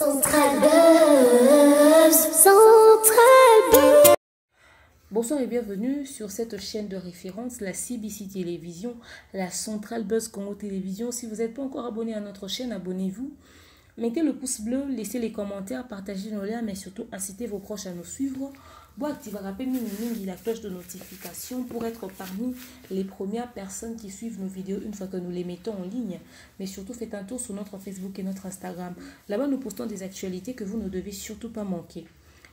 Central Buzz, Central Buzz. Bonsoir et bienvenue sur cette chaîne de référence, la CBC Télévision, la Central Buzz Congo Télévision. Si vous n'êtes pas encore abonné à notre chaîne, abonnez-vous. Mettez le pouce bleu, laissez les commentaires, partagez nos liens, mais surtout incitez vos proches à nous suivre. Activez la cloche de notification pour être parmi les premières personnes qui suivent nos vidéos une fois que nous les mettons en ligne. Mais surtout, faites un tour sur notre Facebook et notre Instagram. Là-bas, nous postons des actualités que vous ne devez surtout pas manquer.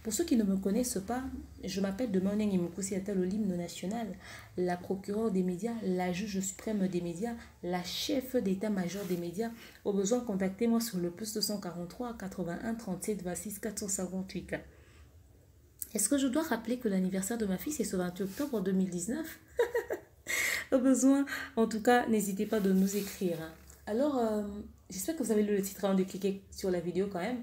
Pour ceux qui ne me connaissent pas, je m'appelle Demoneng Imukusi Atalo, l'hymne national, la procureure des médias, la juge suprême des médias, la chef d'état-major des médias. Au besoin, contactez-moi sur le plus 243 81 37 26 458. Est-ce que je dois rappeler que l'anniversaire de ma fille, c'est ce 28 octobre 2019? Au besoin, en tout cas, n'hésitez pas de nous écrire. Alors, j'espère que vous avez lu le titre avant de cliquer sur la vidéo quand même.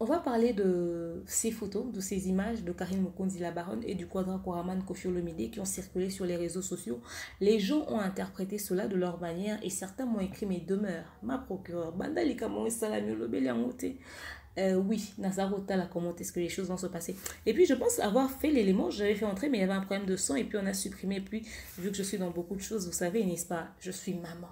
On va parler de ces photos, de ces images de Karine Mokonzi la Baronne et du Quadra Koraman Koffi Olomide qui ont circulé sur les réseaux sociaux. Les gens ont interprété cela de leur manière et certains m'ont écrit mes demeures. Ma procureure, Bandalika mon salami olobeliangote. Oui, Nazarota l'a commenté, est-ce que les choses vont se passer. Et puis je pense avoir fait l'élément, j'avais fait entrer, mais il y avait un problème de son et puis on a supprimé. Et puis vu que je suis dans beaucoup de choses, vous savez, n'est-ce pas, je suis maman.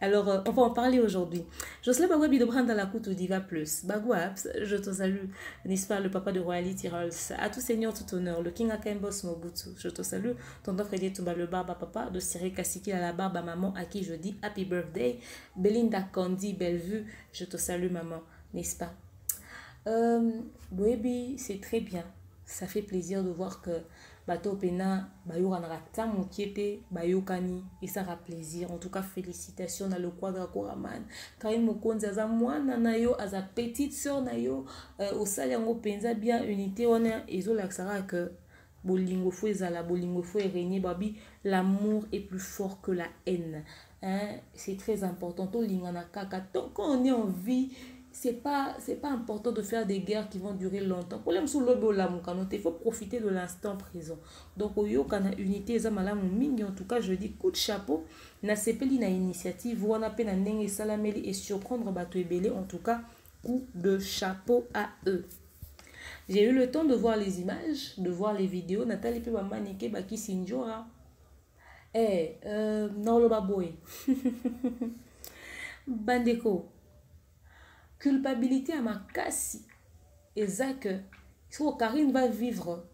Alors on va en parler aujourd'hui. Jocelyne Bagwabi de Branda la Coutu Diva Plus. Bagwabs, je te salue, n'est-ce pas, le papa de Royalty Rolls. À tout seigneur, tout honneur, le King Akembos Mobutu. Je te salue, tonton Frédéric Touba, le barbe à papa, de Cyril Kassiki à la barbe à maman, à qui je dis happy birthday. Belinda Candy, belle vue, je te salue maman. N'est-ce pas? Boebi, c'est très bien. Ça fait plaisir de voir que Bato Pena, Bayo Ranrata, Mokiete, Bayo Kani, et ça fera plaisir. En tout cas, félicitations à le Quadra Koraman. Karine Mokonzi, Aza Mwana Nayo, Aza petite sœur Nayo, au Saliango Penza, bien unité, on a, et zo l'axara que Bolingo Fou Ezala, Bolingo Fou et Régné Babi, l'amour est plus fort que la haine. Hein? C'est très important. Tant qu'on est en vie, c'est pas important de faire des guerres qui vont durer longtemps. Il faut profiter de l'instant présent. Donc au yo kana unité en tout cas je dis coup de chapeau na sepeli na initiative wana pe na ndenge salameli et surprendre bato ebele, en tout cas coup de chapeau à eux. J'ai eu le temps de voir les images, de voir les vidéos. Nathalie pe bamanike baki sinjora. Naolo baboy. Bandeko. Culpabilité à ma casse. Et ça que Karine va vivre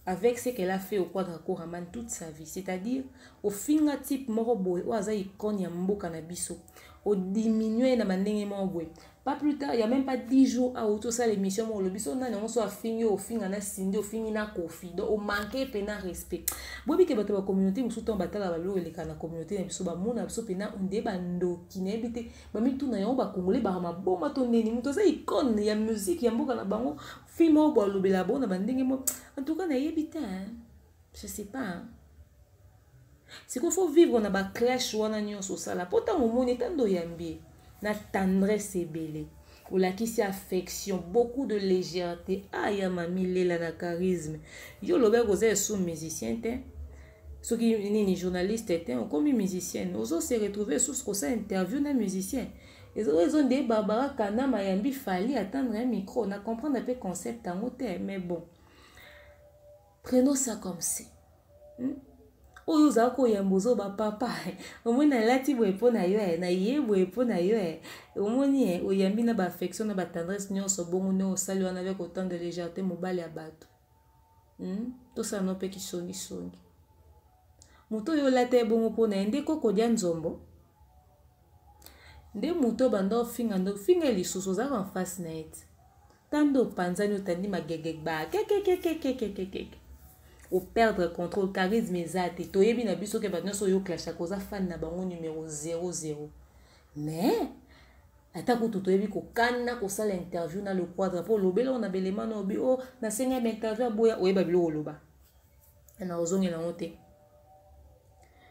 avec ce qu'elle a fait au Quadra Koraman toute sa vie. C'est-à-dire, au fingertip moroboy, au aza ikon ya mboka na biso, au diminuer na mandenge moroboy. Pas plus tard, il n'y a même pas 10 jours à auto ça l'émission mon lobiso na non soit fini au fin na sindi au fini na kofi donc au manquer pena respect. Bobi ke bato ba communauté musu ton batala ba lo eleka na communauté na biso ba mona biso pena unde bando kinebite ba mitu na yo ba congolais ba ma bomba to neni muto za icône ya musique ya mboka na bango film au ba lobela bona bandenge mo en tout cas na yebita hein. Je sais pas hein. C'est qu'il faut vivre na ba clash wana nyonso sala pota mo moni tando yambi. Na tendresse ebele, ou la qui c'est affection, beaucoup de légèreté. Ah, ya mami lela na charisme. Yo lobe goze sous musicien te. Ceux qui ni journaliste te, on comme musicien. Ozo se retrouver sous ce ça interview na musicien. Ils ont des Barbara Kana Mayambi fallait attendre un micro. On a comprendre un peu concept en hauteur, mais bon. Prenons ça comme c'est. Oyo zako yambozo ba papa omona lati boepo na yo na ye boepo na yo omoni oyambi na ba affection na ba tendresse nyonso bongo ne osali wana avec autant de légèreté mobali ya bato to ça no pe ki songi moto yo late bongo pona ende koko dia nzombo nde moto bando finga ndo finga lisusu za en face net tando panzani otandi magegek ba kekekekekekekeke au perdre contrôle charisme ezate toyebi na biso ke ba nyonso yo clash akoza fan na bango numéro 00 mais atako toyebi ko kana ko sala interview na le Quadra pour lobela on a belema na obi o na senga interview boya oyeba bilo oloba na ozongi na ngote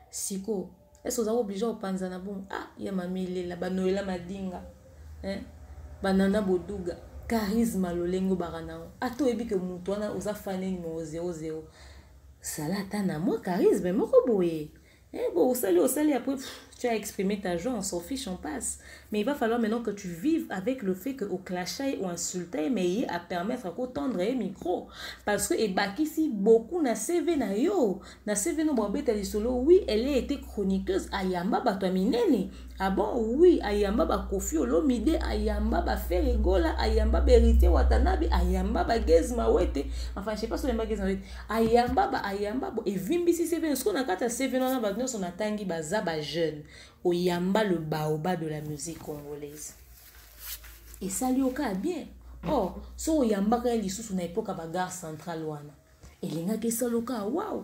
siko eso za obligé au panza na bon ya mamile la banoela madinga banana boduga charisme lolengo baranao atoyebi ke mutu wana oza fan numéro 00 salata na moi charisme moko boye bon osali après Tu as exprimé ta joie, on s'en fiche, on passe. Mais il va falloir maintenant que tu vives avec le fait qu'au clasher ou insulter, mais il à permettre qu'au tendre un micro. Parce que, et bah, ici, beaucoup na CV na yo. Na CV no babé solo, oui, elle a été chroniqueuse. Ayamba bato minene. Ah bon, oui, ayamba ba Kofi Olomide, ayamba ba Ferregola, ayamba ba Héritier Watanabe, ayamba ba Gez Mawete. Enfin, je sais pas si on aime Gez Mawete. Ayamba ba, et Vimbisi CV, ce qu'on a kata CV non ba nous on atangi ba za ba jeune. Oyamba le baoba de la musique congolaise. Et ça lui au cas bien. Oh, so oyamba ka lisusu na époque ba gare centrale wana. Elinga ke ça loka, waouh.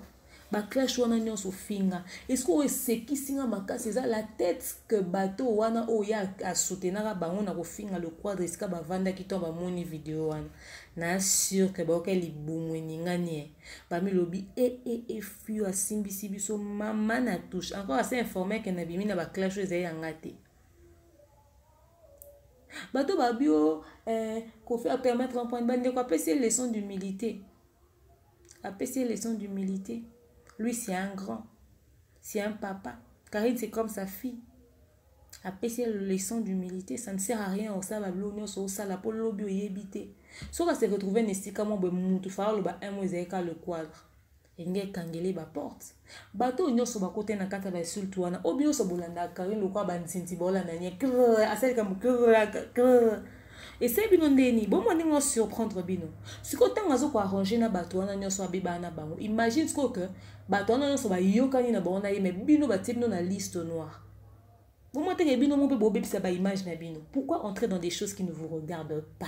Ba clash wana nyonso finga. Est-ce que seki singa makasi eza la tête que bateau wana oya a soutenaka bango na ko finga le quadre eska ba vanda ki to ba moni vidéo wana. Na sûr que ba ke libumu ningani. Ba mi lobi e fiu asimbi sibiso mama na touche. Encore assez informé que na bimi na ba clash eza yangate. Bateau ba bio ko faire permettre un point de bande quoi passer leçon d'humilité. A passer leçon d'humilité. Lui, c'est un grand. C'est un papa. Karine, c'est comme sa fille. Après, c'est la leçon d'humilité. Ça ne sert à rien. Au ça, au ça, la pole, l'obio, yébité. Sauf à se retrouver, n'est-ce pas, moi, moutou, faire un mosaïque, le quadre. Et n'y kangele ba porte. Bateau, n'y a pas côté na kata ba sultu wana. Obio, so bolanda, Karine, le quoi, ban sinti bola, na nye, asel comme, et c'est bino ndeni bon moi ningo surprendre bino si ko tanga zo ko arranger na bato wana nyoso abeba na bango imagine ce que bato wana nyoso ba yokani na bango na ye mais bino ba tibino na liste noire bon moi teke bino mo be bo bebisa ba image na bino pourquoi entrer dans des choses qui ne vous regardent pas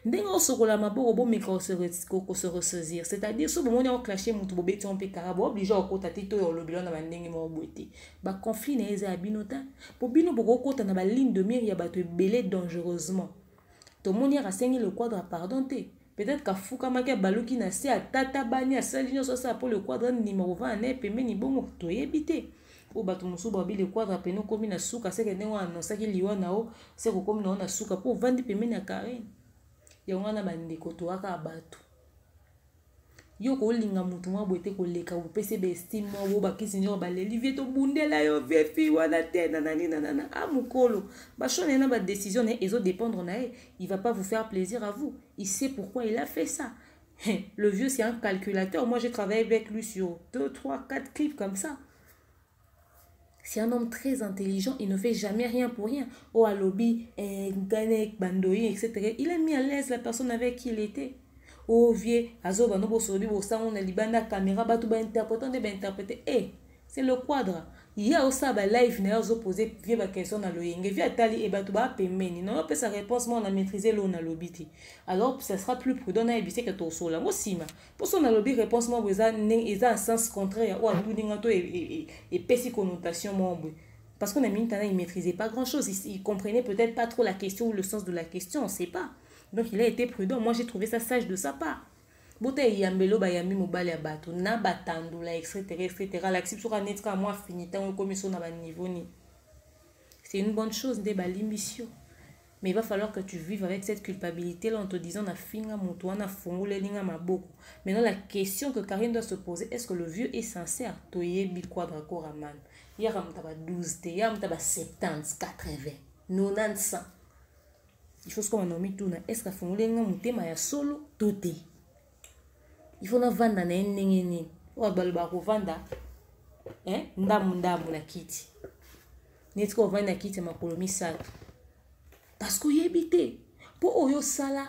ndengo sokola maboko bo mika se ressaisir c'est-à-dire so bon on a clasher mutu bo beti on pe karabo obligé okota tito yo lobilo na bandenge mo boete ba conflit na eza binota po bino boko kota na ba ligne de mire ya bato belé dangereusement to moni rasengi le quadre pardon te peut-être ka fuka maka baluki na se atata bani asali nyo so ça pour le quadre numéro 20 ne pemeni bongo to yebite o bato musu ba bi le quadre peno komi na suka se ke ndengo annonçaki liwa na o se ko komi na suka pour vendre pemeni na Karine yongana bandeko to aka bato yo ko linga mutu mwa boete ko leka bo pese be estime mo ba kisinyo ba lelivier to bundela yo vefi wana tena nani nanana amukolo ba shone na ba décision ne ezo dépendre na il va pas vous faire plaisir à vous il sait pourquoi il a fait ça le vieux c'est un calculateur moi j'ai travaillé avec lui sur 2 3 4 clips comme ça. C'est un homme très intelligent, il ne fait jamais rien pour rien. Oh, à lobby, Ganek, Bandoyi, etc. Il a mis à l'aise la personne avec qui il était. Oh, vieux, Azoba, Nobo, Sobi, Bosa, on a libanda, caméra, Batouba, interpréter. Eh, c'est le quadre. Il y a aussi un live, n'a pas posé, vieux, la question à l'oying. Vieux, Tali, et Batouba, Pemeni. Non, pas sa réponse, moi, on a maîtrisé l'on a lobby. Alors, ça sera plus prudent à éviter que tu sois là. Moi, si, pour son lobby, réponse, moi, vous avez un sens contraire. Ou à tout et pessi connotation, moi, parce qu'on a mis il maîtrisait pas grand chose. Il comprenait peut-être pas trop la question ou le sens de la question, on sait pas. Donc, il a été prudent. Moi, j'ai trouvé ça sage de sa part. Bote yambelo ba yami mobile ya bato na batandula etc. L'accès sur un net comme moi finita on commission na ba niveau ni. C'est une bonne chose de balimbition. Mais il va falloir que tu vives avec cette culpabilité là en te disant na finga moto na fongole linga maboko. Maintenant la question que Karine doit se poser, est-ce que le vieux est sincère? Toye bi quadra koraman. Yara mtaba 12 te, yara mtaba 70, 80, 90, 100. Il faut ce qu'on a nommé tout na est-ce que fongole linga mutema ya solo tote. Il faut na vanda na nengeni o balba ko vanda ndamu na kiti neti ko vanda kiti makolo misala parce que yebite po oyo sala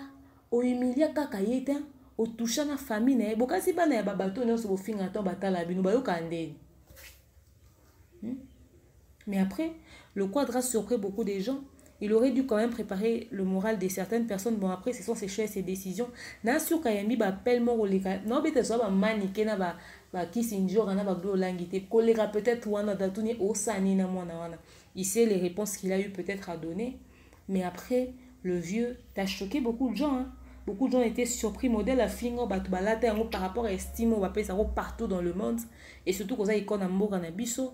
o humilia kaka yeta o toucha na famille na bokasi bana ya babato ne so bofinga to batala bino bayoka ndeni. Mais après le quadre a surpris beaucoup de gens. Il aurait dû quand même préparer le moral de certaines personnes. Bon, après, ce sont ses choix et ses décisions. N'a sûr Kayambi va pellement relika. Non, mais tu vas maniquer na ba kisinjo na ba glolangité. Colléra peut-être wana datuni osani na mwana wana. Il sait les réponses qu'il a eu peut-être à donner. Mais après, le vieux, t'as choqué beaucoup de gens. Hein? Beaucoup de gens étaient surpris. Modèle à fingo batbalata par rapport à estime ou partout dans le monde. Et surtout quand ça icône à mboka na biso.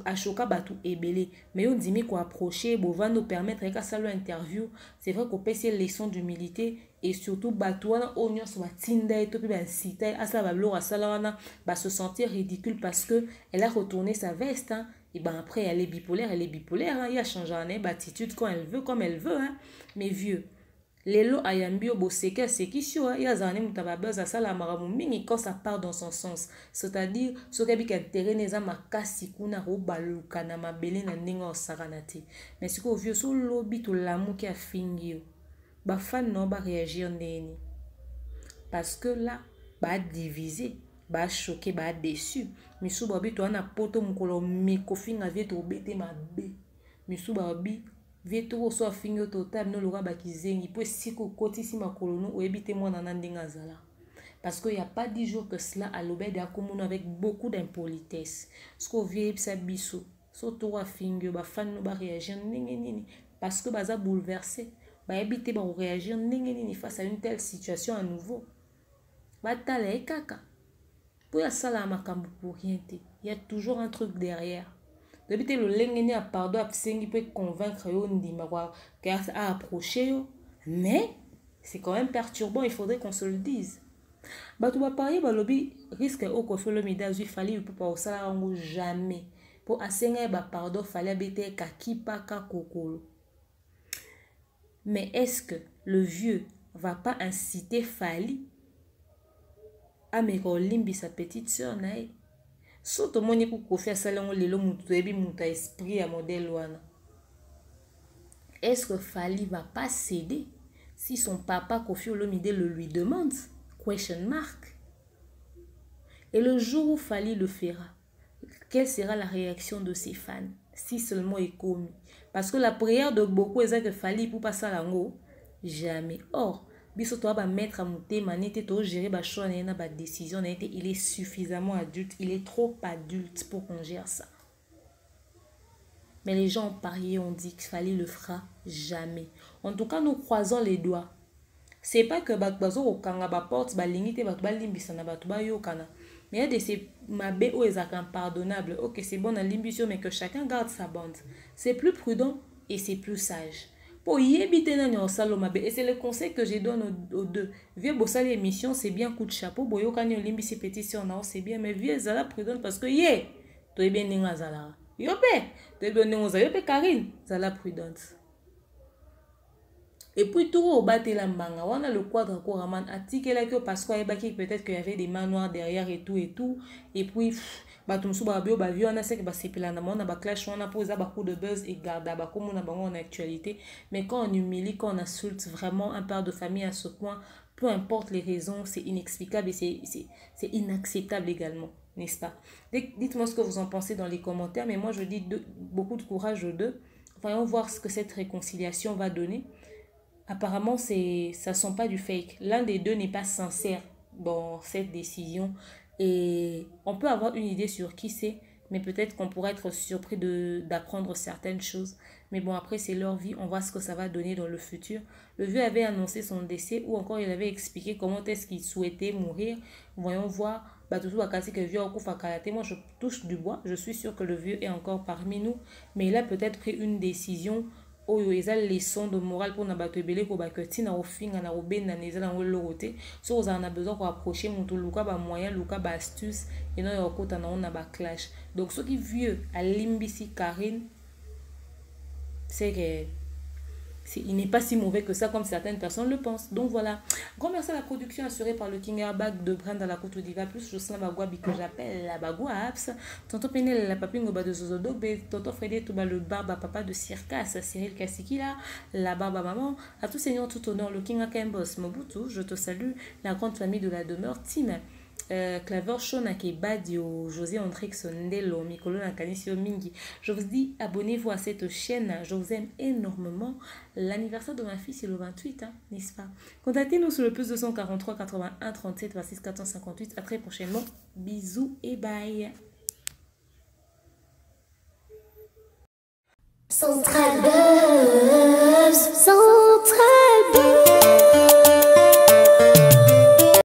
Ashoka batu ebele. Mais on dit mais qu'on approcher, bon va nous permettre qu'à ça l'interview. C'est vrai qu'on peut ces leçons d'humilité et surtout batu wana onion soit tinda et tout puis ben cité à ça va blora ça wana va se sentir ridicule parce que elle a retourné sa veste hein. Et ben après elle est bipolaire hein. Il a changé en attitude quand elle veut comme elle veut hein. Mais vieux lelo ayambi oboseke sekisio ya zane mutababaza sala maramu mingi quand ça part dans son sens, c'est-à-dire ce qui est intérêt neza makasi kuna robaluka na mabele na ndinga osakanate. Mais ce que vieux so lobi to lamu ki a fingio ba fan no ba réagir neni parce que là ba diviser ba choqué ba déçu misu ba bi to na poto mukolo mikofinga vie to bete mabe misu ba bi Vieto so fingo total no lora bakizengi po siko koti si makolo no ebite mwana na ndinga zala parce que y a pas 10 jours que cela à l'obède a commun avec beaucoup d'impolitesse ce qu'on vient sa biso so to fingo ba fan no ba réagir nini parce que baza bouleversé ba ebite ba réagir nini face à une telle situation à nouveau batala e kaka pour ya sala makambu pour rien te il y a toujours un truc derrière. Depuis le lengeni a pardon a qui peut convaincre yo ndima quoi à approcher yo mais c'est quand même perturbant, il faudrait qu'on se le dise. Bah tu vas parler bah lobby risque au ko le médaille il fallait pour pas ça jamais pour asenga bah pardon fallait habiter kakipa ka kokolo. Mais est-ce que le vieux va pas inciter Fali à me limbi sa petite sœur naïe? Surtout mon époux pour faire ça lelo mutuebi muta esprit à modèle wana. Est-ce que Fali va pas céder si son papa Kofi Olomide le lui demande? Question mark. Et le jour où Fali le fera, quelle sera la réaction de ses fans si seulement est commis? Parce que la prière de beaucoup est que Fali pour passer à l'ango jamais. Or biso to ba mettre à monter manete to gérer ba choix na ba décision na été il est suffisamment adulte, il est trop adulte pour qu'on gère ça. Mais les gens ont parié, ont dit qu'il fallait le fera jamais. En tout cas, nous croisons les doigts. C'est pas que bazo au kanga ba porte ba limite ba ba limbisa na ba to ba yo kana. Mais il y a des ces mabe ou ezak impardonnable. OK, c'est bon à l'ambition mais que chacun garde sa bande. C'est plus prudent et c'est plus sage. Pour y éviter dans salomabé et c'est le conseil que je donne aux deux. Vieux bossal émission c'est bien coup de chapeau boyo kani olimbi ces pétitions non c'est bien mais vieux zala prudent parce que yé to est bien ninga zala. Yopé to est bien ninga zala yopé Karine zala prudente. Et puis tout au battre la mbanga on a le quadre coraman article là que parce qu'il peut-être qu'il y avait des manoirs derrière et tout et puis batumsu ba bio ba vieux on a c'est que ba sepela na on a ba clash on a posé beaucoup de buzz et garda ba comme on a bango en actualité mais quand on humilie quand on insulte vraiment un père de famille à ce point peu importe les raisons c'est inexplicable et c'est inacceptable également, n'est-ce pas? Dites-moi ce que vous en pensez dans les commentaires mais moi je dis beaucoup de courage aux deux. Voyons voir ce que cette réconciliation va donner. Apparemment, ça sent pas du fake. L'un des deux n'est pas sincère dans cette décision. Et on peut avoir une idée sur qui c'est, mais peut-être qu'on pourrait être surpris d'apprendre certaines choses. Mais bon, après, c'est leur vie. On voit ce que ça va donner dans le futur. Le vieux avait annoncé son décès ou encore il avait expliqué comment est-ce qu'il souhaitait mourir. Voyons voir. Moi, je touche du bois. Je suis sûre que le vieux est encore parmi nous. Mais il a peut-être pris une décision. Oyo eza leçon de morale pour na bato ebele ko bakoti na ofinga na obenda na ezala ngolo côté so on a besoin pour approcher mutu luka ba moyen luka ba astuce et non yo kota na on a ba clash donc ce qui vieux à limbisi Karine c'est que il n'est pas si mauvais que ça comme certaines personnes le pensent. Donc voilà. Grand merci à la production assurée par le King Airbag de Brand à la Côte d'Ivoire plus Jocelyn Bagouabi que j'appelle la Bagouabs. Tonton Penel la papine au bas de Zozodog, Tonton Frédé tout bas le barbe à papa de Circas, Cyril Kassikila, la barbe à maman, à tout seigneur tout honneur, le King Akembos Mobutu, je te salue, la grande famille de la demeure, Tim. Claver Shonake Badio, José André Sondelo, Mikolo Nakanisio Mingi. Je vous dis, abonnez-vous à cette chaîne. Je vous aime énormément. L'anniversaire de ma fille, c'est le 28, hein, n'est-ce pas? Contactez-nous sur le plus 243 81 37 26 458. À très prochainement. Bisous et bye. Central Buzz.